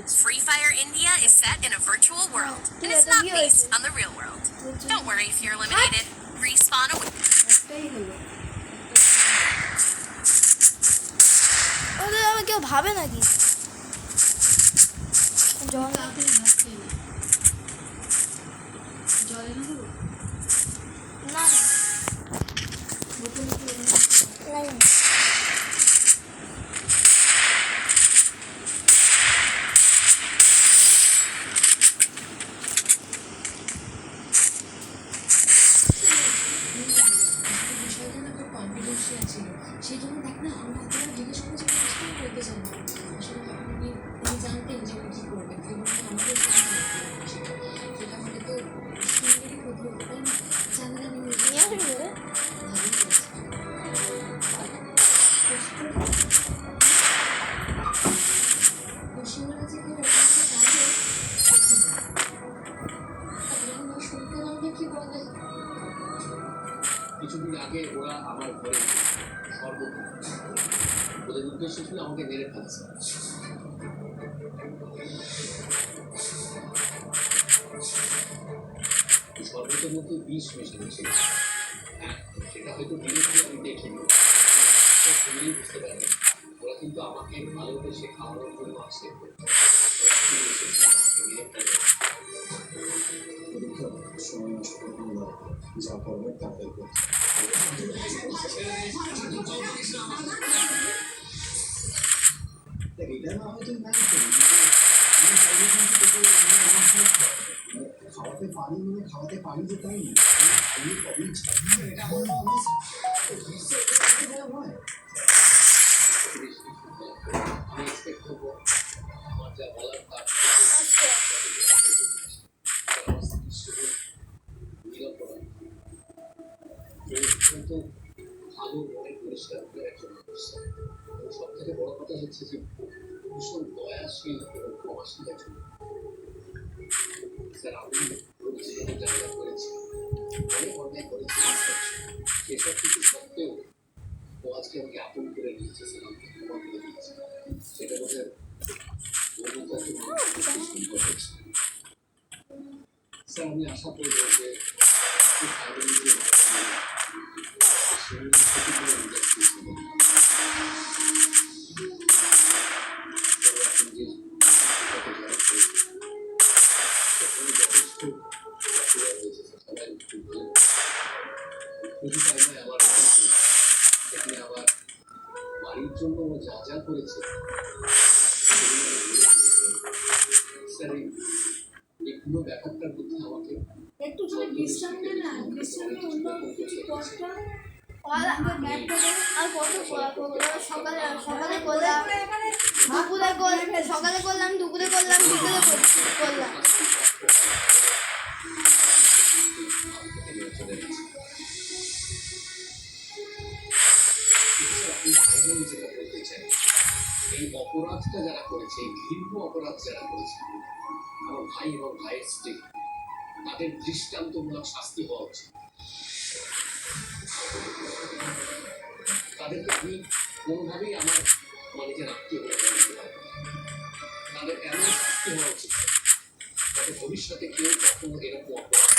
Free Fire India is set in a virtual world, and it's not based on the real world. Don't worry if you're eliminated. Respawn away. ওদের আমার কেউ ভাবে নাকি জল না সেই জন্য দেখ না আমরা এতটা জিজ্ঞেস করছি করতে চাই না আসলে তখন উনি জানতেন যে উনি কী করবেন এবং আমাদের সেটা আমাদের তো সুন্দরই করতে হবে তাই না জানলে আমি পশ্চিমবঙ্গে যে শুনতে আমাকে কী বলে কিছুদিন আগে ওরা আমার ঘরে ওদের উদ্দেশ্য ছিল আমাকে মেরে ফেলছে শরবতের মধ্যে বিষ মেশানো ছিল সেটা হয়তো বিরক্তি আমি দেখিনি শুনলেই বুঝতে পারি ওরা কিন্তু আমাকে ভালোবেসে খাওয়ানোর জন্য আসে সময় নষ্ট করবো না যা করবে তাদের এটা না হয়তো না খাওয়াতে পারি মানে খাওয়াতে পারি যে তাই আমি কবি এটা হয় আমি এক্সপেক্ট করবো আমার যা বলার তার অত্যন্ত ভালো মনে পরিষ্কার করে একজন মানুষ এবং সব থেকে বড় কথা হচ্ছে যে ভীষণ দয়াশীল এবং ক্ষমাশীল একজন স্যার আমি জীবনে যা যা করেছি অনেক অন্যায় করেছি সেসব কিছু সত্ত্বেও ও আজকে আমাকে আপন করে নিয়েছে স্যার আমাকে ক্ষমা করে দিয়েছে সেটা বোধহয় স্যার আমি আশা করব যে আবার বাড়ির জন্য যা যা করেছে স্যার এই পুরো ব্যাপারটার মধ্যে আমাকে একটু করে বিশ্রাম নে না বিশ্রামে অন্য কিছু কষ্ট আর কত সকালে সকালে করলাম দুপুরে সকালে করলাম দুপুরে করলাম বিকেলে করলাম এই অপরাধটা যারা করেছে এই ঘৃণ্য অপরাধ যারা করেছে আমার ভাই এবং ভাইয়ের স্ত্রী তাদের দৃষ্টান্তমূলক শাস্তি হওয়া উচিত তাদেরকে আমি কোনোভাবেই আমার নিজের আত্মীয় বলে জানতে পারবো তাদের এমন শাস্তি হওয়া উচিত যাতে ভবিষ্যতে কেউ কখনো এরকম অপরাধ